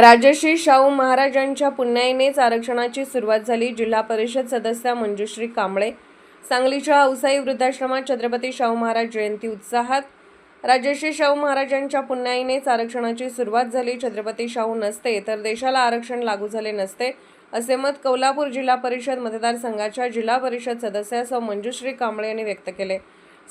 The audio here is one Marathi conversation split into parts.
राजश्री शाहू महाराजांच्या पुण्याईनेच आरक्षणाची सुरुवात झाली. जिल्हा परिषद सदस्या मंजुश्री कांबळे. सांगलीच्या औसाई वृद्धाश्रमात छत्रपती शाहू महाराज जयंती उत्साहात. राजश्री शाहू महाराजांच्या पुण्याईनेच आरक्षणाची सुरुवात झाली. छत्रपती शाहू नसते तर देशाला आरक्षण लागू झाले नसते, असे मत कोल्हापूर जिल्हा परिषद मतदारसंघाच्या जिल्हा परिषद सदस्या सौ मंजुश्री कांबळे यांनी व्यक्त केले.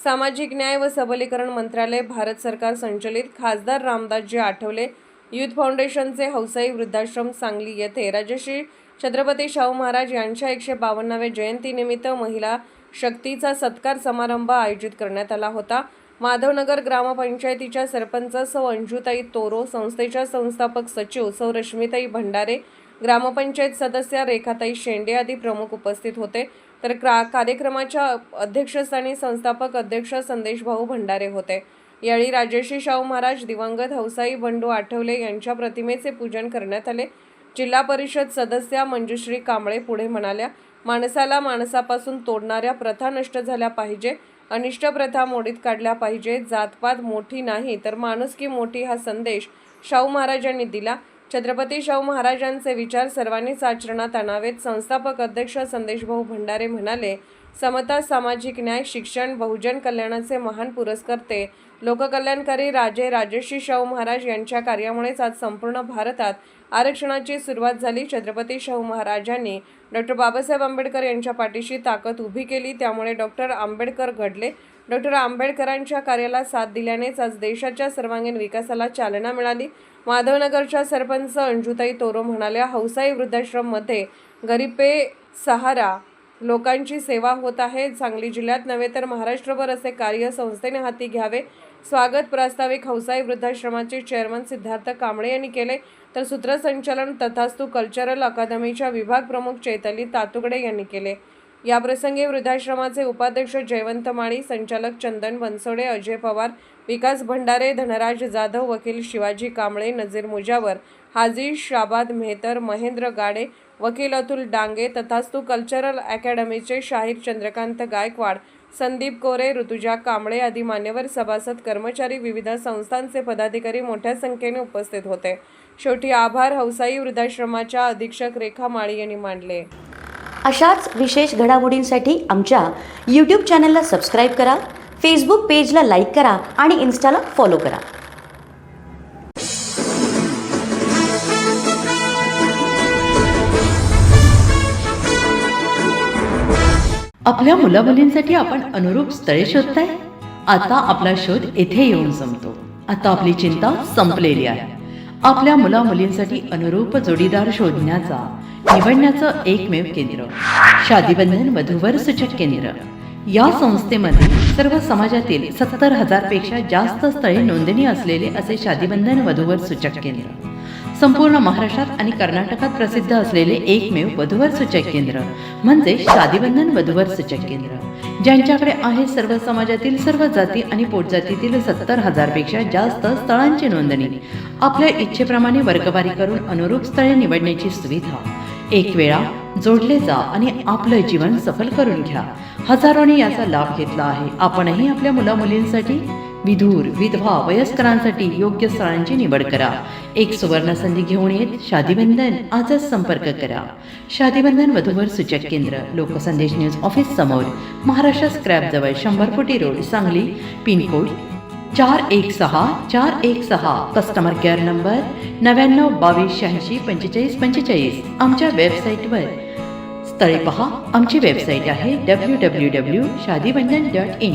सामाजिक न्याय व सबलीकरण मंत्रालय, भारत सरकार संचलित खासदार रामदासजी आठवले युथ फाउंडेशनचे हौसाई वृद्धाश्रम सांगली येथे राजश्री छत्रपती शाहू महाराज यांच्या 152व्या जयंतीनिमित्त महिला शक्तीचा सत्कार समारंभ आयोजित करण्यात आला होता. माधवनगर ग्रामपंचायतीच्या सरपंच सौ अंजुताई तोरो, संस्थेच्या संस्थापक सचिव सौ रश्मिताई भंडारे, ग्रामपंचायत सदस्या रेखाताई शेंडे आदी प्रमुख उपस्थित होते. तर कार्यक्रमाच्या अध्यक्षस्थानी संस्थापक अध्यक्ष संदेशभाऊ भंडारे होते. यावेळी राजश्री शाहू महाराज, दिवंगत हौसाई बंडू आठवले यांच्या प्रतिमेचे पूजन करण्यात आले. जिल्हा परिषद सदस्या मंजुश्री कांबळे पुढे म्हणाल्या, माणसाला माणसापासून तोडणाऱ्या प्रथा नष्ट झाल्या पाहिजे, अनिष्ट प्रथा मोडीत काढल्या पाहिजे. जातपात मोठी नाही तर माणुसकी मोठी हा संदेश शाहू महाराजांनी दिला. छत्रपती शाहू महाराजांचे विचार सर्वांनीच आचरणात आणावेत. संस्थापक अध्यक्ष संदेशभाऊ भंडारे म्हणाले, समता, सामाजिक न्याय, शिक्षण, बहुजन कल्याणाचे महान पुरस्कर्ते लोककल्याणकारी राजे राजश्री शाहू महाराज यांच्या कार्यामुळेच आज संपूर्ण भारतात आरक्षणाची सुरुवात झाली. छत्रपती शाहू महाराजांनी डॉक्टर बाबासाहेब आंबेडकर यांच्या पाठीशी ताकद उभी केली, त्यामुळे डॉक्टर आंबेडकर घडले. डॉक्टर आंबेडकरांच्या कार्याला साथ दिल्यानेच आज देशाच्या सर्वांगीण विकासाला चालना मिळाली. माधवनगरच्या सरपंच अंजुताई तोरो म्हणाल्या, हौसाई वृद्धाश्रममध्ये गरीब पे सहारा लोकांची सेवा होत आहे. सांगली जिल्ह्यात नव्हे तर महाराष्ट्रभर असे कार्य संस्थेने हाती घ्यावे. स्वागत प्रास्ताविक हौसाई वृद्धाश्रमाचे चेअरमन सिद्धार्थ कांबळे यांनी केले, तर सूत्रसंचालन तथास्तु कल्चरल अकादमीच्या विभाग प्रमुख चैताली तातुगडे यांनी केले. याप्रसंगी वृद्धाश्रमाचे उपाध्यक्ष जयवंत माळी, संचालक चंदन बनसोडे, अजय पवार, विकास भंडारे, धनराज जाधव, वकील शिवाजी कांबळे, नजीर मुजावर, हाजी शाबाद मेहतर, महेंद्र गाडे, वकील अतुल डांगे, तथास्तु कल्चरल अकॅडमीचे शाहीर चंद्रकांत गायकवाड, संदीप कोरे, ऋतुजा कांबळे आदी मान्यवर, सभासद, कर्मचारी, विविध संस्थांचे पदाधिकारी मोठ्या संख्येने उपस्थित होते. शेवटी आभार हौसाई वृद्धाश्रमाच्या अधीक्षक रेखा माळी यांनी मानले. अशाच विशेष घडामोडींसाठी आमच्या यूट्यूब चॅनलला सबस्क्राईब करा, फेसबुक पेजला लाईक करा आणि इन्स्टाला फॉलो करा. आपल्या मुलामुलींसाठी आपण अनुरूप स्थळे शोधताय? आता आपला शोध येथे येऊन संपतो. आता आपली चिंता संपलेली आहे. आपल्या मुलामुलींसाठी अनुरूप जोडीदार शोधण्याचा निवडण्याचं एकमेव केंद्र शादीबंधन वधूवर सूचक केंद्र. या संस्थेमध्ये सर्व समाजातील 70,000 पेक्षा जास्त स्थळे नोंदणी असलेले असे शादीबंधन वधूवर सूचक केंद्र. संपूर्ण महाराष्ट्रात आणि कर्नाटकात प्रसिद्ध असलेले एकमेव वधूवर सूचक केंद्र म्हणजे शादीबंधन वधूवर सूचक केंद्र, ज्यांच्याकडे आहे सर्व समाजातील सर्व जाती आणि पोटजातीतील 70,000 पेक्षा जास्त स्थळांची नोंदणी. आपल्या इच्छेप्रमाणे वर्गवारी करून अनुरूप स्थळे निवडण्याची सुविधा. एक वेळा जोडले जा आणि आपलं जीवन सफल करून घ्या. हजारोने याचा लाभ घेतला आहे. आपणही आपल्या मुलामुलींसाठी, विधूर, विधवा, वयस्करांसाठी योग्य स्थळांची निवड करा. एक सुवर्ण संधी घेऊन येत शादीबंधन आजच संपर्क करा. शादीबंधन वधूवर सूचक केंद्र, लोकसंदेश न्यूज ऑफिस समोर, महाराष्ट्र स्क्रॅप जवळ, 100 फुटी road, Sangli. Pincode 416416. Customer care number 9922864545. आमच्या वेबसाईटवर स्थळे पहा. आमची वेबसाईट आहे www.shadibandhan.in.